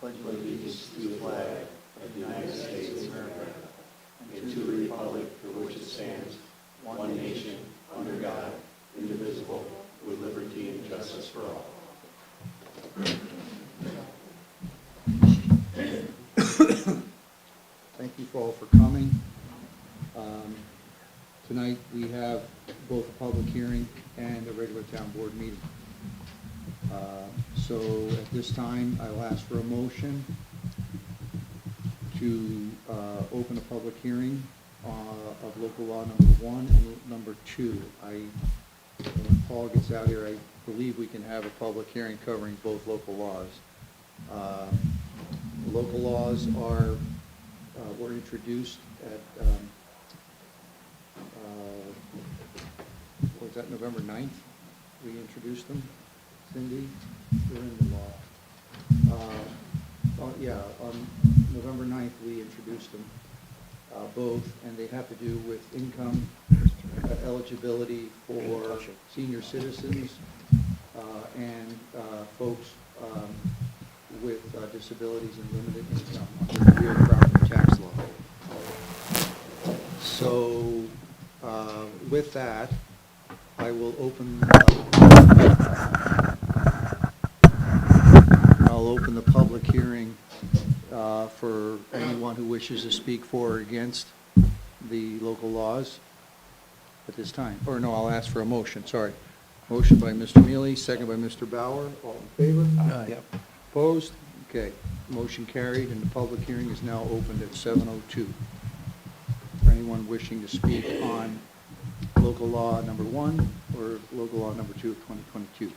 pledge allegiance to the flag of the United States of America and to the republic for which it stands, one nation, under God, indivisible, with liberty and justice for all. Thank you all for coming. Tonight we have both a public hearing and a regular town board meeting. So at this time, I'll ask for a motion to open a public hearing of local law number 1 and number 2. When Paul gets out here, I believe we can have a public hearing covering both local laws. Local laws were introduced at, was that November 9th? We introduced them, Cindy? They're in the law. On November 9th, we introduced them, both, and they have to do with income eligibility for senior citizens and folks with disabilities and limited income under the real property tax law. So with that, I will open the public hearing for anyone who wishes to speak for or against the local laws at this time. Or no, I'll ask for a motion, sorry. Motion by Mr. Mealy, second by Mr. Bauer. All in favor? Yep. Opposed? Okay. Motion carried, and the public hearing is now opened at 7:02. For anyone wishing to speak on local law number 1 or local law number 2 of 2022.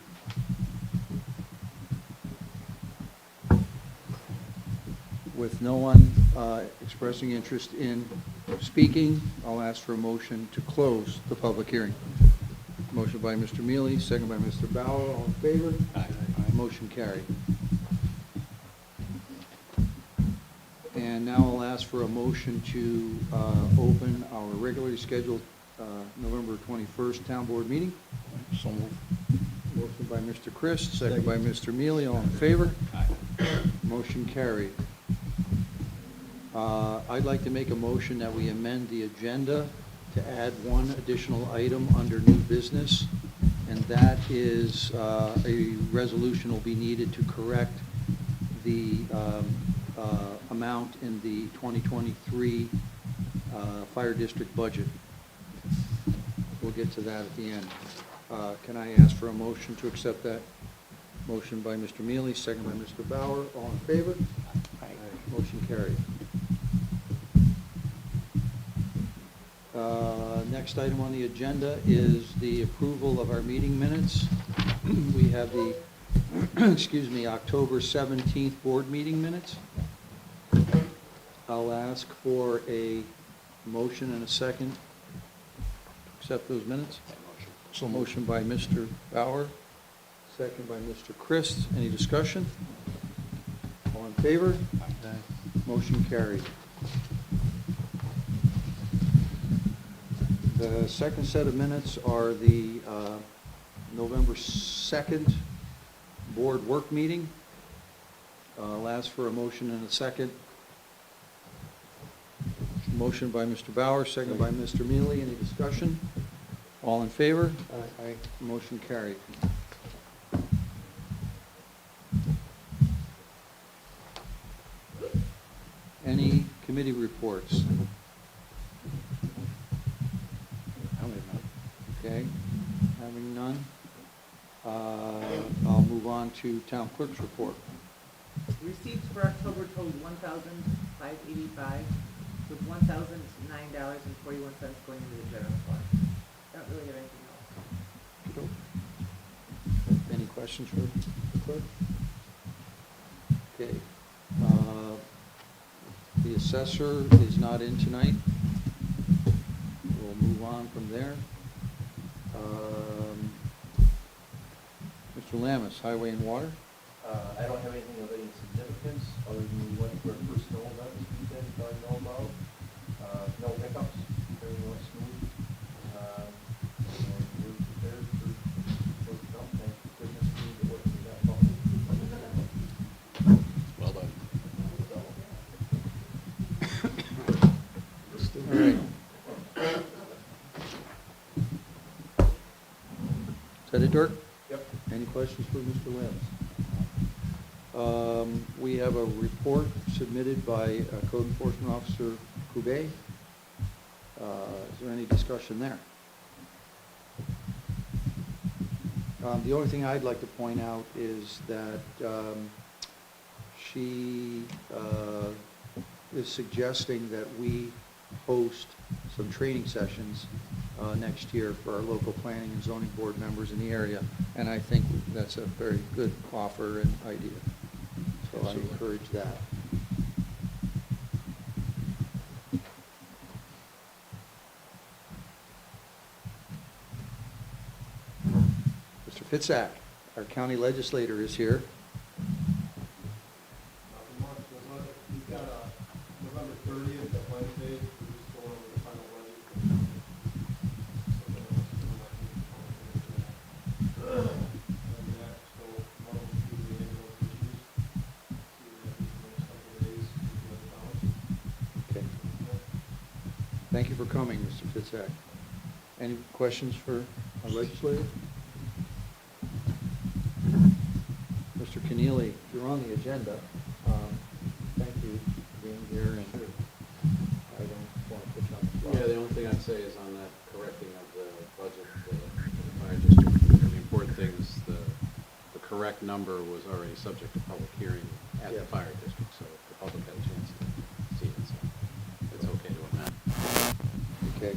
With no one expressing interest in speaking, I'll ask for a motion to close the public hearing. Motion by Mr. Mealy, second by Mr. Bauer. All in favor? Aye. Motion carried. And now I'll ask for a motion to open our regularly scheduled November 21st Town Board meeting. So moved. Motion by Mr. Christ, second by Mr. Mealy. All in favor? Aye. Motion carried. I'd like to make a motion that we amend the agenda to add one additional item under new business, and that is a resolution will be needed to correct the amount in the 2023 fire district budget. We'll get to that at the end. Can I ask for a motion to accept that? Motion by Mr. Mealy, second by Mr. Bauer. All in favor? Aye. Motion carried. Next item on the agenda is the approval of our meeting minutes. We have the, excuse me, October 17th board meeting minutes. I'll ask for a motion and a second to accept those minutes. So motion by Mr. Bauer, second by Mr. Christ. Any discussion? All in favor? Aye. Motion carried. The second set of minutes are the November 2nd board work meeting. I'll ask for a motion and a second. Motion by Mr. Bauer, second by Mr. Mealy. Any discussion? All in favor? Aye. Motion carried. Any committee reports? Okay, having none, I'll move on to town clerk's report. Receipts for October totaled $1,585, with $1,009.41 going into the general fund. Don't really have anything else. Any questions for the clerk? Okay, the assessor is not in tonight. We'll move on from there. Mr. Lamis, Highway and Water? I don't have anything of any significance, other than we went for a first snow event this weekend, I know about. No hiccups, everything went smooth. And we're prepared for the dump tank. Goodness, we need to work with that. Well done. that it, Dirk? Yep. Any questions for Mr. Lance? We have a report submitted by Code Enforcement Officer Coubet. Is there any discussion there? The only thing I'd like to point out is that she is suggesting that we host some training sessions next year for our local planning and zoning board members in the area, and I think that's a very good offer and idea. So I encourage that. Mr. Fitzak, our county legislator, is here. We've got November 30th, that Wednesday, we're just going over the final budget. And that, so tomorrow we'll do the annual issues. See that in the next couple of days, we'll get it Okay. Thank you for coming, Mr. Fitzak. Any questions for our legislator? Mr. Keneally, you're on the agenda. Thank you for being here, and I don't want to put you on the spot. Yeah, the only thing I'd say is on that correcting of the budget for the fire district, the important thing is the correct number was already subject to public hearing at the Yeah. fire district, so the public had a chance to see it, so it's okay to amend. Okay,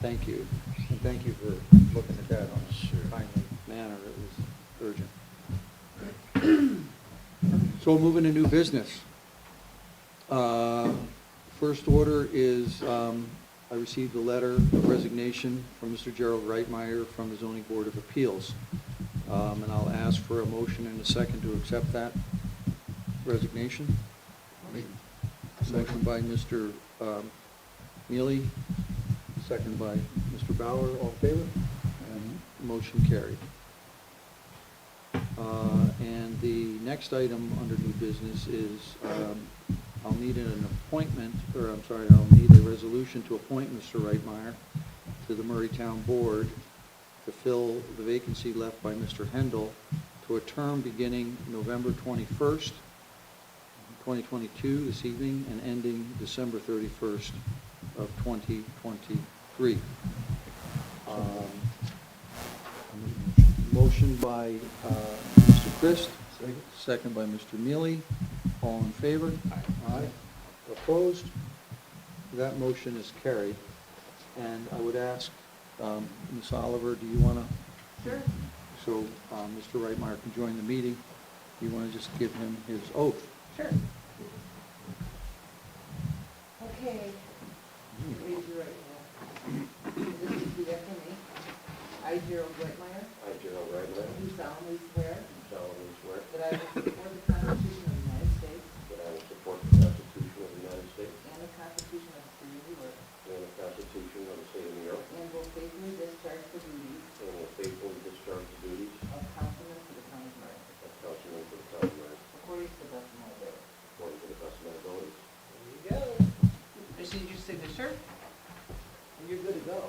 thank you, and thank you for looking at that on a timely manner. It was urgent. So we'll move into new business. First order is, I received a letter of resignation from Mr. Gerald Reitmeyer from the Zoning Board of Appeals. And I'll ask for a motion in a second to accept that resignation. Motion by Mr. Mealy, second by Mr. Bauer. All in favor? And motion carried. And the next item under new business is, I'll need an appointment, or I'm sorry, I'll need a resolution to appoint Mr. Reitmeyer to the Murraytown Board to fill the vacancy left by Mr. Hendel to a term beginning November 21st, 2022, this evening, and ending December 31st of 2023. Motion by Mr. Christ, second by Mr. Mealy. All in favor? Aye. Opposed? That motion is carried. And I would ask, Ms. Oliver, do you want to? Sure. So Mr. Reitmeyer can join the meeting. Do you want to just give him his oath? Sure. Okay. Raise your right hand. This is the after me. I, Gerald Whitmire, I, Gerald Reitmeyer, do solemnly swear solemnly swear that I will support the Constitution of the United States that I will support the Constitution of the United States and the Constitution of the State of New York, and the Constitution of the State of New York, and will faithfully discharge the duties and will faithfully discharge the duties of councilman for the town of Murray, of councilman for the town of Murray, according to the best of my ability. according to the best of my abilities. There you go. I just need your signature, and you're good to go.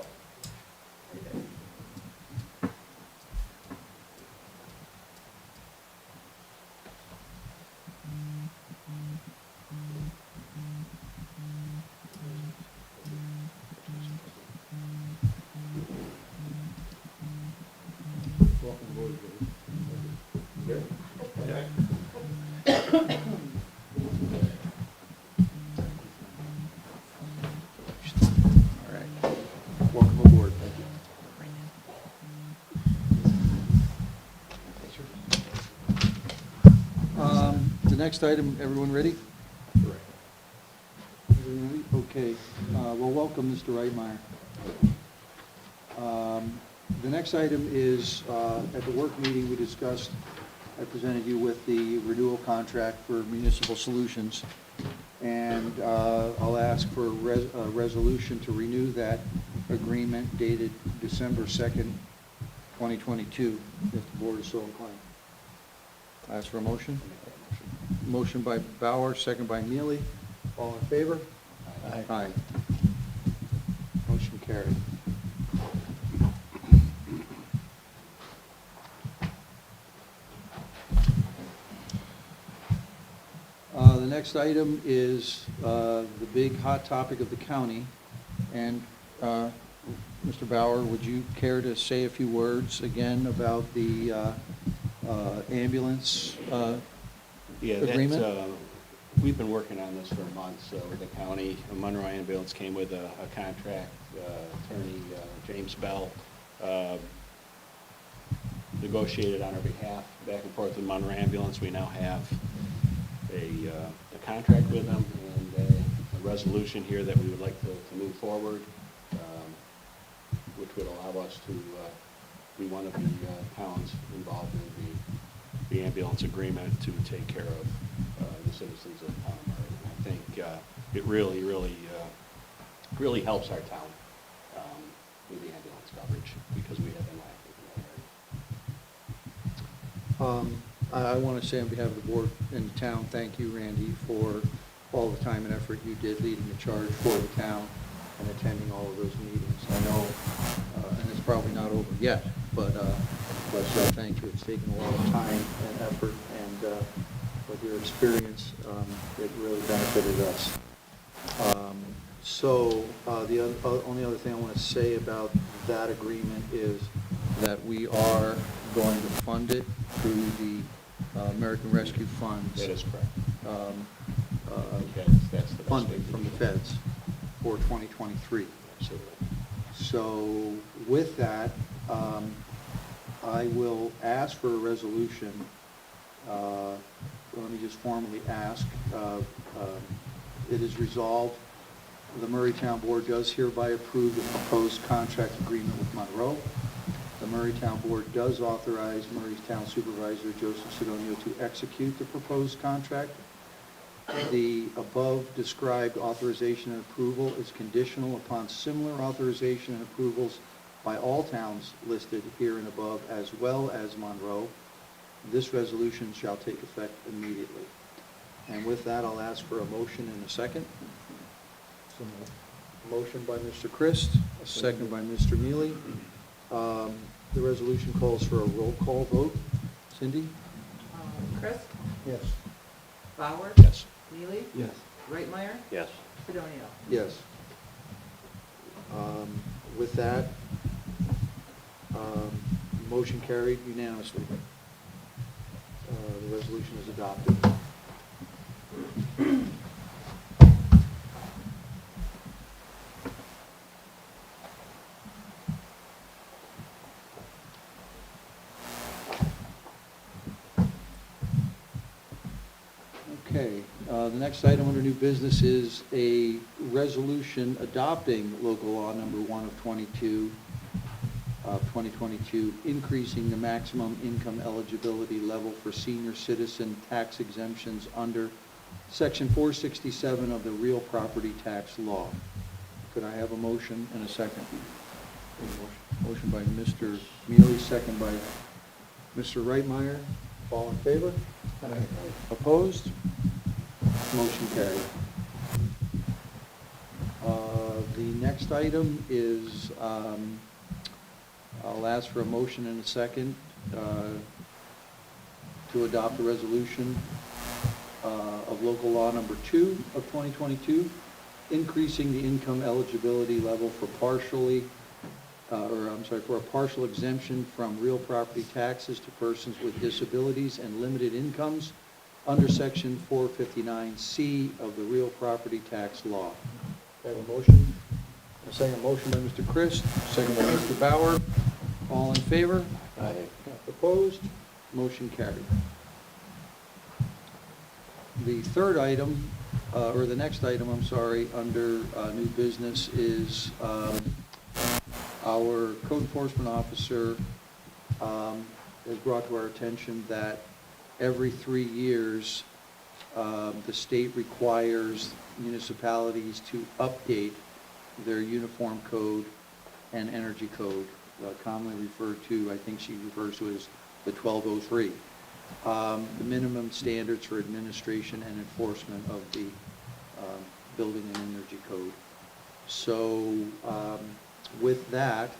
Right there. Welcome aboard, Gerald. All right. Welcome aboard. Thank you. The next item, everyone ready? Correct. Everyone ready? Okay. Well, welcome, Mr. Reitmeyer. The next item is, at the work meeting, we discussed, I presented you with the renewal contract for Municipal Solutions. And I'll ask for a resolution to renew that agreement dated December 2nd, 2022, if the board is so inclined. I ask for a motion. Motion by Bauer, second by Mealy. All in favor? Aye. Aye. Motion carried. next item is the big hot topic of the county. And Mr. Bauer, would you care to say a few words again about the ambulance Yeah, agreement? we've been working on this for months with the county. Monroe Ambulance came with a contract. Attorney James Bell negotiated on our behalf back and forth with Monroe Ambulance. We now have a contract with them and a resolution here that we would like to move forward, which would allow us to be one of the towns involved in the ambulance agreement to take care of the citizens of Palmer. And I think it really helps our town with the ambulance coverage because we have been lacking in that area. I want to say on behalf of the board and the town, thank you, Randy, for all the time and effort you did leading the charge for the town and attending all of those meetings. I know, and it's probably not over yet, but thank you. It's taken a lot of time and effort, and with your experience, it really benefited us. So the only other thing I want to say about that agreement is that we are going to fund it through the American Rescue Funds. That is correct. That's the best Funding way to from do the it. feds for 2023. Absolutely. So with that, I will ask for a resolution. Let me just formally ask. It is resolved, the Murraytown Board does hereby approve the proposed contract agreement with Monroe. The Murraytown Board does authorize Murraytown Supervisor Joseph Sidonio to execute the proposed contract. The above described authorization and approval is conditional upon similar authorization and approvals by all towns listed here and above, as well as Monroe. This resolution shall take effect immediately. And with that, I'll ask for a motion and a second. Motion by Mr. Christ, a second by Mr. Mealy. The resolution calls for a roll call vote. Cindy? Chris, Yes. Bauer, Yes. Neely, Yes. Reitmeyer, Yes. Sidonio. Yes. With that, motion carried unanimously. The resolution is adopted. Okay, the next item under new business is a resolution adopting local law number 1 of 2022, increasing the maximum income eligibility level for senior citizen tax exemptions under Section 467 of the real property tax law. Could I have a motion and a second? Motion by Mr. Mealy, second by Mr. Reitmeyer. All in favor? Opposed? Motion carried. The next item is, I'll ask for a motion and a second to adopt a resolution of local law number 2 of 2022, increasing the income eligibility level for for a partial exemption from real property taxes to persons with disabilities and limited incomes under Section 459C of the real property tax law. I have a motion. A second motion by Mr. Christ, second by Mr. Bauer. All in favor? Aye. Opposed? Motion carried. The third item, or the next item, I'm sorry, under new business is our code enforcement officer has brought to our attention that every 3 years, the state requires municipalities to update their uniform code and energy code, commonly referred to, I think she refers to it as the 1203. The minimum standards for administration and enforcement of the building and energy code. So with that,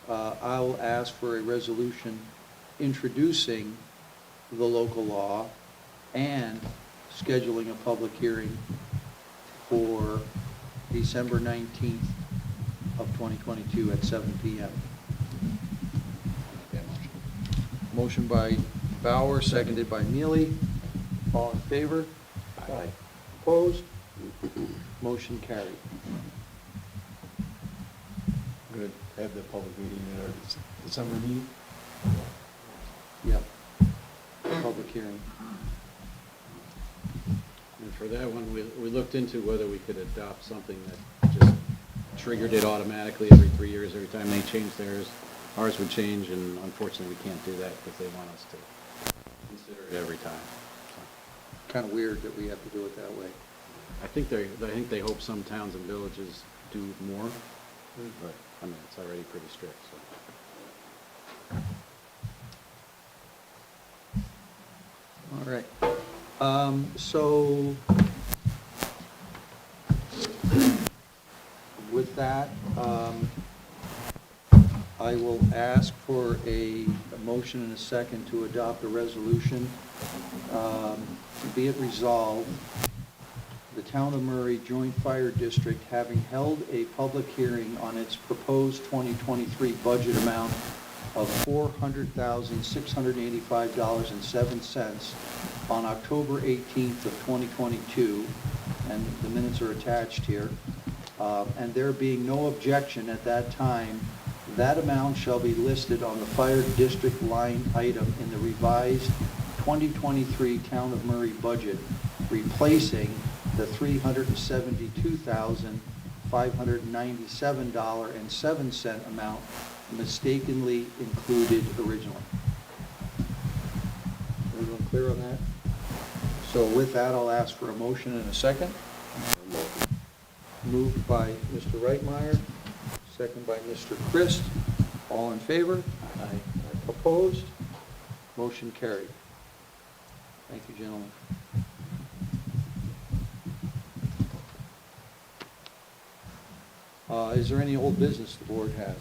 I'll ask for a resolution introducing the local law and scheduling a public hearing for December 19th of 2022 at 7 PM. Motion by Bauer, seconded by Neely. All in favor? Aye. Opposed? Motion carried. Good, have the public meeting at our December meeting? Yep. Public hearing. And for that one, we looked into whether we could adopt something that just triggered it automatically every 3 years, every time they changed theirs. Ours would change, and unfortunately, we can't do that because they want us to consider it every time. Kind of weird that we have to do it that way. I think they hope some towns and villages do more, but, I mean, it's already pretty strict, so. All right. So with that, I will ask for a motion and a second to adopt a resolution. Be it resolved, the Town of Murray Joint Fire District, having held a public hearing on its proposed 2023 budget amount of $400,685.07 on October 18th of 2022, and the minutes are attached here, and there being no objection at that time, that amount shall be listed on the fire district line item in the revised 2023 Town of Murray budget, replacing the $372,597.07 amount mistakenly included originally. Everyone clear on that? So with that, I'll ask for a motion and a second. Moved by Mr. Reitmeyer, second by Mr. Christ. All in favor? Aye. Opposed? Motion carried. Thank you, gentlemen. Is there any old business the board has?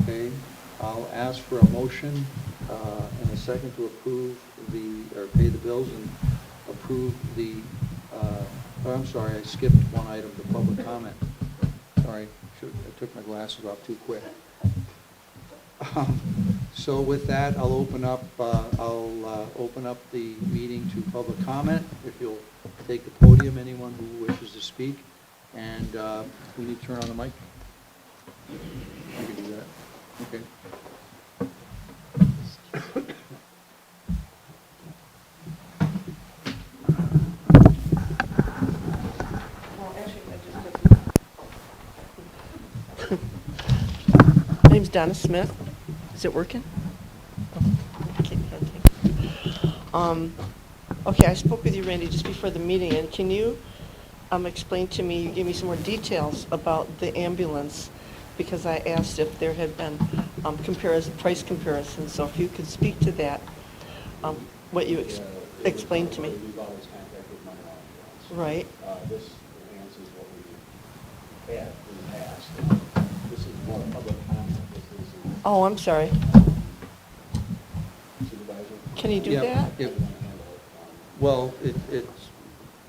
Okay, I'll ask for a motion and a second to approve or pay the bills and approve the, I'm sorry, I skipped one item, the public comment. Sorry, I took my glasses off too quick. So with that, I'll open up the meeting to public comment. If you'll take the podium, anyone who wishes to speak, and we need to turn on the mic. I can do that. Okay. Well, actually, My name's Donna Smith. Is it working? Okay, I spoke with you, Randy, just before the meeting, and can you explain to me, you gave me some more details about the ambulance, because I asked if there had been price comparisons, so if you could speak to that, what you explained to me. We've always contacted Monroe Ambulance. Right. This enhances what we had in the past. This is more public comment. This is Oh, I'm sorry. supervisor. Can you do Yeah, that? How do if- you want to handle it? Well,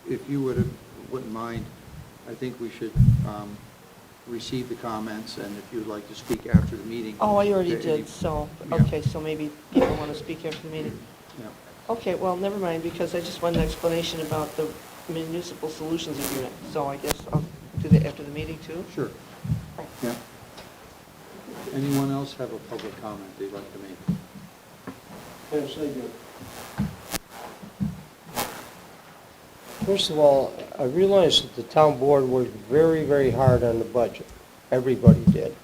if you wouldn't mind, I think we should receive the comments, and if you'd like to speak after the meeting. Oh, I already any- did, so, Yeah. okay, so maybe people want to speak after the meeting. Yeah. Okay, well, never mind, because I just wanted an explanation about the municipal solutions agreement, so I guess I'll do that after the meeting, too? Sure. Yeah. Anyone else have a public comment they'd like to make? Yes, I do. First of all, I realize that the town board worked very, very hard on the budget. Everybody did.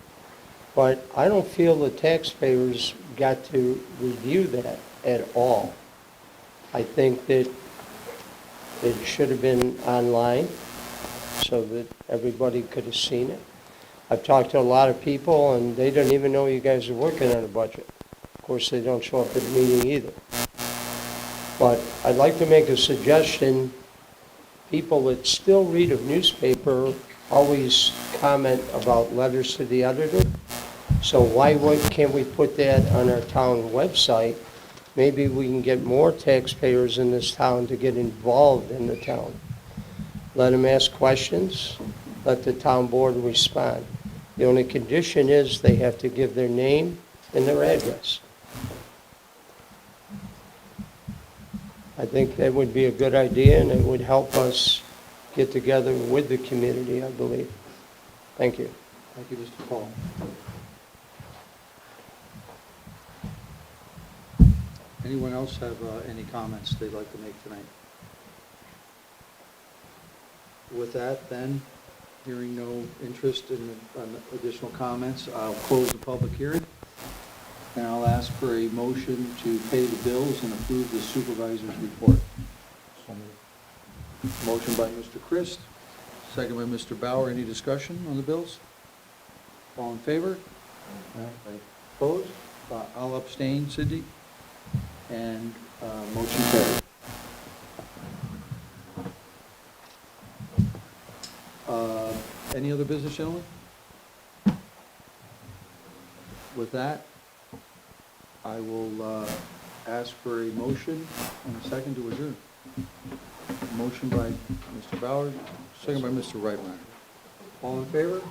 But I don't feel the taxpayers got to review that at all. I think that it should have been online so that everybody could have seen it. I've talked to a lot of people, and they don't even know you guys are working on a budget. Of course, they don't show up at the meeting either. But I'd like to make a suggestion. People that still read a newspaper always comment about letters to the editor. So why can't we put that on our town website maybe we can get more taxpayers in this town to get involved in the town. Let them ask questions, let the town board respond. The only condition is they have to give their name and their address. I think that would be a good idea, and it would help us get together with the community, I believe. Thank you. Thank you, Mr. Paul. Anyone else have any comments they'd like to make tonight? With that, then, hearing no interest in additional comments, I'll close the public hearing, and I'll ask for a motion to pay the bills and approve the supervisor's report. Motion by Mr. Christ, second by Mr. Bauer. Any discussion on the bills? All in favor? Opposed? I'll abstain, Cindy. And motion carried. Any other business, gentlemen? With that, I will ask for a motion and a second to adjourn. Motion by Mr. Bauer, second by Mr. Reitmeyer. All in favor?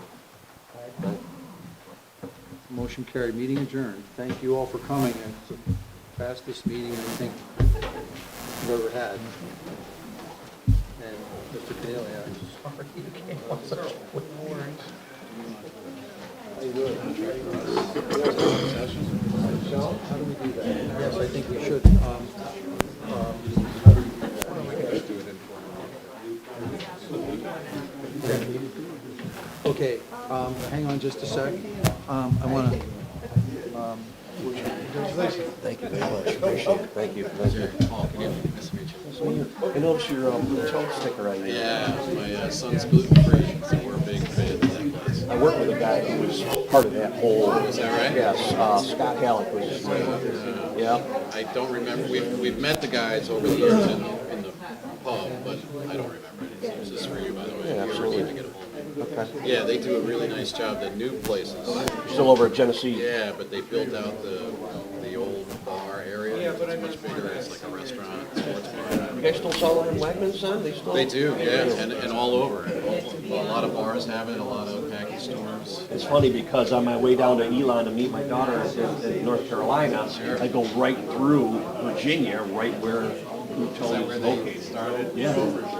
Motion carried. Meeting adjourned. Thank you all for coming. It's the fastest meeting I think we've ever had. And Mr. Keneally, I'm sorry you came on such a quick warrant. How you doing? How do we do that? Yes, I think we should. Okay, hang on just a sec. I want to, Thank you very much, appreciate it, thank you. Paul, can you, nice to meet you. I noticed your blue toe sticker right there. Yeah, my son's gluten-free, so we're big fans of that place. I worked with a guy who was part of that whole. Is that right? Yes, Scott Halleck was his name. Yeah. I don't remember, we've met the guys over the years in the pub, but I don't remember it. It's just for you, by the way. Yeah, If you ever absolutely. need to get a hold of me. Okay. Yeah, they do a really nice job, the new places. Still over at Genesee. Yeah, but they built out the old bar area. It's much bigger, it's like a restaurant, sports bar. You guys still sell it in Wegmans then? They do, yeah, and all over. A lot of bars have it, a lot of package stores. It's funny because on my way down to Elon to meet my daughter in North Carolina, I go right through Virginia, right where Blue Is Toe that is where they located. started? Yeah,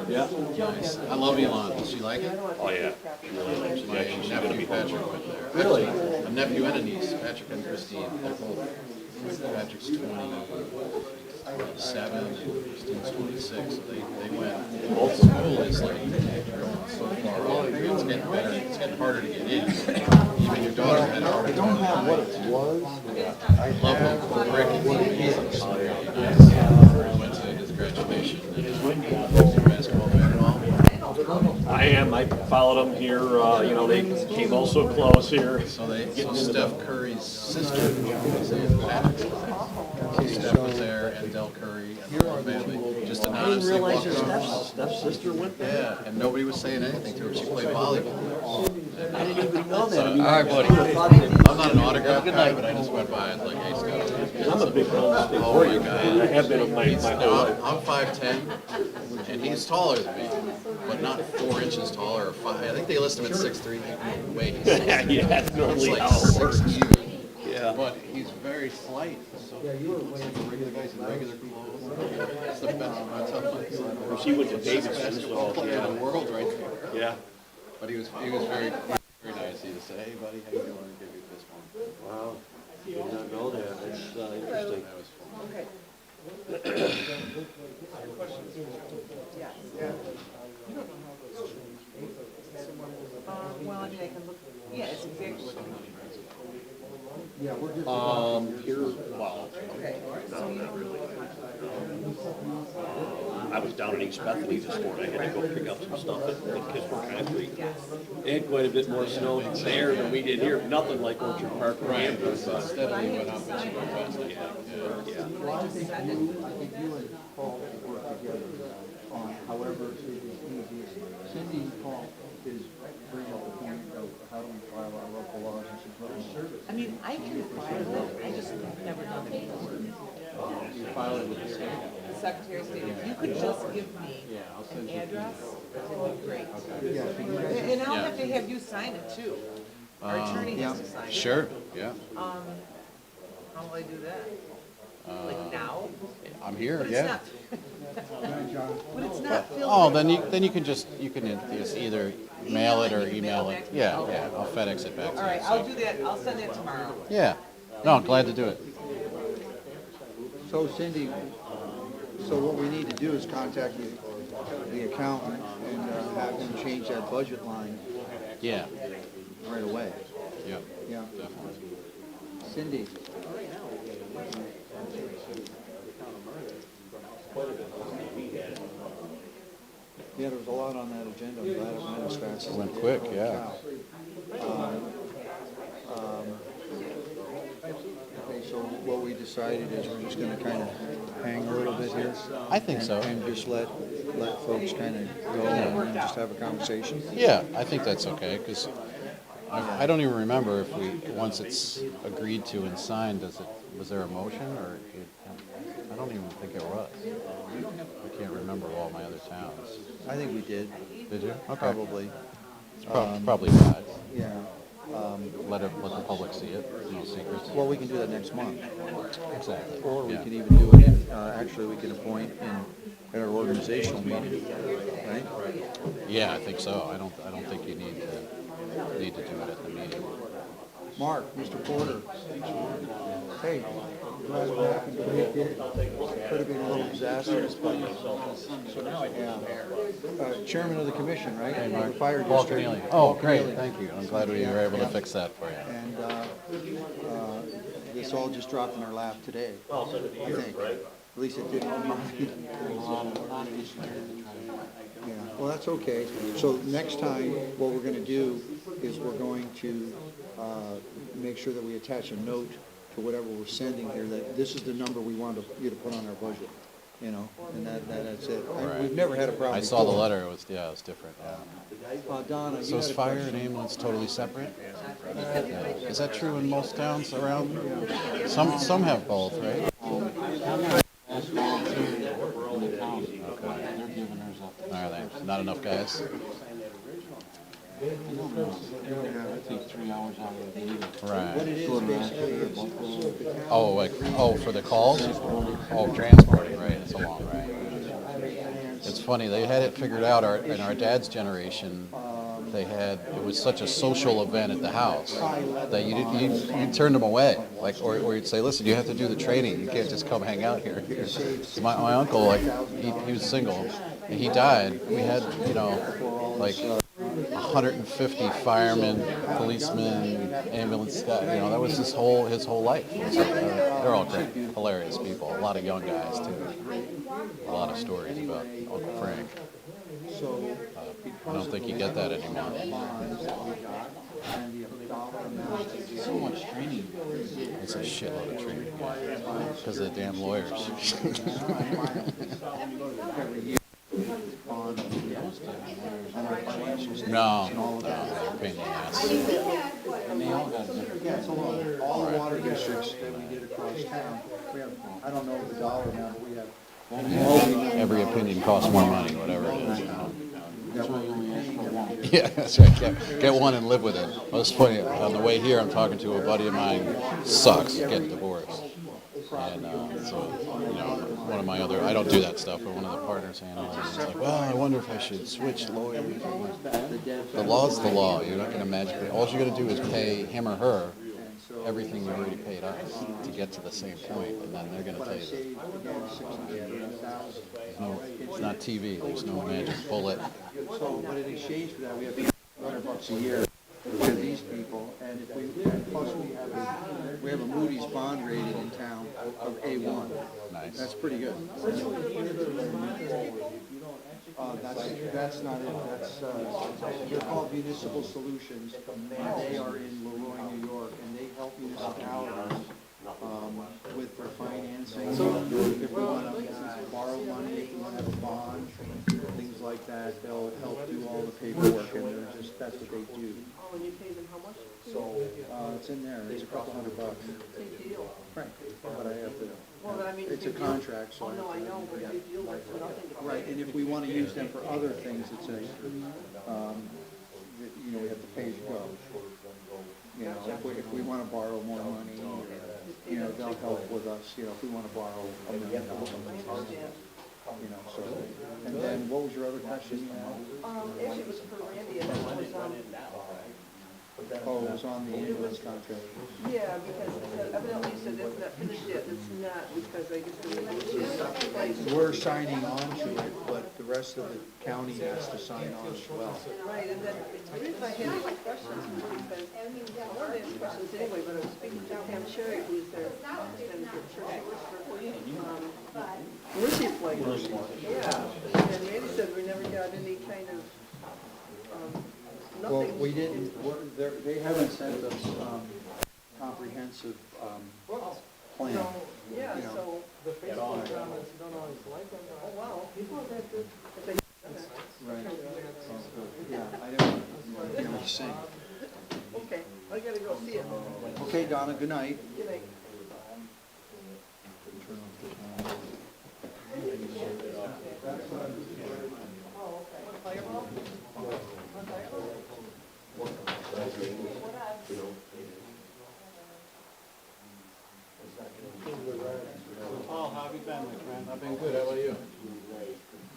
yeah. Nice. I love Elon. Does she like it? Oh, yeah. She really likes it. My Yeah, she's gonna be nephew home. Patrick went there. Really? Actually, a nephew and a niece, Patrick and Christine. They're both. Patrick's 27 and Christine's 26. So they went. Both school is like so far off. It's getting better. It's getting harder to get in. Even your daughter had a harder time. I don't have what it was. I love him. Rick. He's nice. Went to his graduation. Basketball fan and all. I am. I followed them here. They came all so close here. So Steph Curry's sister was in Patrick's class. Steph was there, and Del Curry, and the whole family. Just anonymously walked around. Steph's sister went there. Yeah, and nobody was saying anything to her. She played volleyball. I didn't even know that. All right, buddy. I'm not an autograph guy, but I just went by and like, hey, Scott. I'm a big Golden State Oh, my Warrior God. fan. I have been my whole life. I'm 5'10", and he's taller than me, but not 4 inches taller or 5. I think they list him at 6'3". Wait, Yeah, it's normally like how it works. 6 even. Yeah. But he's very slight, so he looks like a regular guy in regular clothes. It's the best. I tell you, He went to Davidson, best so player in the world right there. yeah. But he was very nice. He just said, "Hey, buddy, how you doing?" And give you a fist bump. Wow. Did not know that. That's interesting. That was fun. Okay. Well, I mean, I can look, yeah, it's exactly what Here, wow. Okay, so you don't know. I was down in East Bethany this morning. I had to go pick up some stuff at Pittsburgh Concrete. They had quite a bit more snow there than we did here. Nothing like Orchard Park or Right, Amber, but but steadily went up and she went fast. yeah. I think you and Paul work together on however it is easiest. Cindy and Paul is bring up the point of how do we file our local laws and she's looking at service. I mean, I can file it, I just have never done it before. You file it with the state. The Secretary of State, if you could just give me Yeah, I'll send an you. address, that'd be great. Okay. And I'll have to have you sign it too. Our attorney has to sign it. Sure, yeah. How will I do that? Like now? I'm here, But it's yeah. not. But it's not filled. Oh, in. then you can just either mail it or email it. back to me? Yeah, Okay. yeah, I'll FedEx it back to you. All right, so- I'll do that, I'll send that tomorrow. Yeah, no, glad to do it. So Cindy, so what we need to do is contact the accountant and have him change that budget line Yeah, right away. yeah, Yeah. definitely. Cindy? Yeah, there was a lot on that agenda. I'm glad it went as fast as it Went did. quick, yeah. Okay, so what we decided is we're just gonna kind of hang a little bit here. I think so. And just let folks kind of go and just have a conversation. Yeah, I think that's okay, because I don't even remember if once it's agreed to and signed, was there a motion, or, I don't even think it was. I can't remember all my other towns. I think we did, Did you? Okay. probably, It's probably not. yeah. Let the public see it, no secrets. Well, we can do that next month. Exactly. Or we Yeah. can even do it, actually, we can appoint at our organizational meeting, right? Yeah, I think so. I don't think you need to do it at the meeting. Mark, Mr. Porter. Hey, glad it happened the way it did. Could have been a little disastrous, but, yeah. Chairman of the commission, right? Hey, The Mark. fire Paul district. Keneally. Paul Oh, great, Keneally. thank you. I'm glad we were able to fix that for you. And this all just dropped in our lap today, I think. At least it did on mine. Yeah, well, that's okay. So next time, what we're gonna do is we're going to make sure that we attach a note to whatever we're sending here, that this is the number we want you to put on our budget, you know, and that's it. Right. We've never had a problem I saw the before. letter, it was different, yeah. Donna, you So is had a fire question? and ambulance totally separate? Yeah. Is that true in most towns around? Some have both, right? Are they? Not enough guys? I think 3 hours out of the day. Right. What it is basically is, Oh, for the calls? Oh, transporting, right, it's a long ride. It's funny, they had it figured out, in our dad's generation, it was such a social event at the house that you turned them away. Like, or you'd say, listen, you have to do the training, you can't just come hang out here. My uncle, like, he was single, and he died. We had, like 150 firemen, policemen, ambulance guys, that was his whole life. They're all great, hilarious people, a lot of young guys too. A lot of stories about Uncle Frank. so, I don't think you get that anymore. so much training. It's a shitload of training, because of the damn lawyers. No, they're a pain in the ass. And they all got different. Yeah, so all the water districts that we did across town, we have, I don't know the dollar amount, but we have. Every opinion costs more money, whatever it is. That's why you only ask for one. Yeah, that's right. Get one and live with it. Well, it's funny. On the way here, I'm talking to a buddy of mine. Sucks getting divorced. And so, one of my I don't do that stuff, but one of the partners handles it. He's like, well, I wonder if I should switch lawyers. The law's the law. You're not going to magically. All you got to do is pay him or her everything you already paid us to get to the same point, and then they're going to tell you that. It's not TV. There's no magic bullet. So, but in exchange for that, we have $100 a year to these people, and if and plus we have a Moody's bond rating in town of A1. Nice. That's pretty good. That's not it, they're called Municipal Solutions, and they are in Leroy, New York, and they help municipalities, with their financing. If we want to borrow money, if we want to have a bond, things like that, they'll help do all the paperwork, and that's what they do. Oh, and you pay them how much? So, It's in there, it's a couple $100. Big deal. Right, but I have to, Well, I mean. it's a big deal. contract, so Oh, I no, I have to. know, but big deal, that's nothing to. Right, and if we want to use them for other things, it's a, we have to pay as you go. You know, if we want to borrow more money, or, they'll help with us, if we want to borrow $1 million. I understand. So, and then, what was your other question you had? Actually, it was for Randy, and that was, Oh, it was on the ambulance contract. yeah, because evidently you said that's not finished yet, it's not, because I guess the negotiations are in place. We're signing on to it, but the rest of the county has to sign on as well. Right, and then, the reason I had these questions was because, I wanted to ask questions anyway, but I was speaking to Pam Sherry, who's their, and the church works for, Mercy Flight. Yeah, and Randy said we never got any kind of, Well, nothing. we didn't, they haven't sent us comprehensive plan. So, yeah, you know. so, The Facebook comments don't always like them. oh, wow, people are that good. If they- Right. Yeah, I don't hear what you're saying. Okay, I gotta go see it. Okay, Donna, good night. Good night. Fireball? Paul, how have you been, my friend? I've been good, how about you?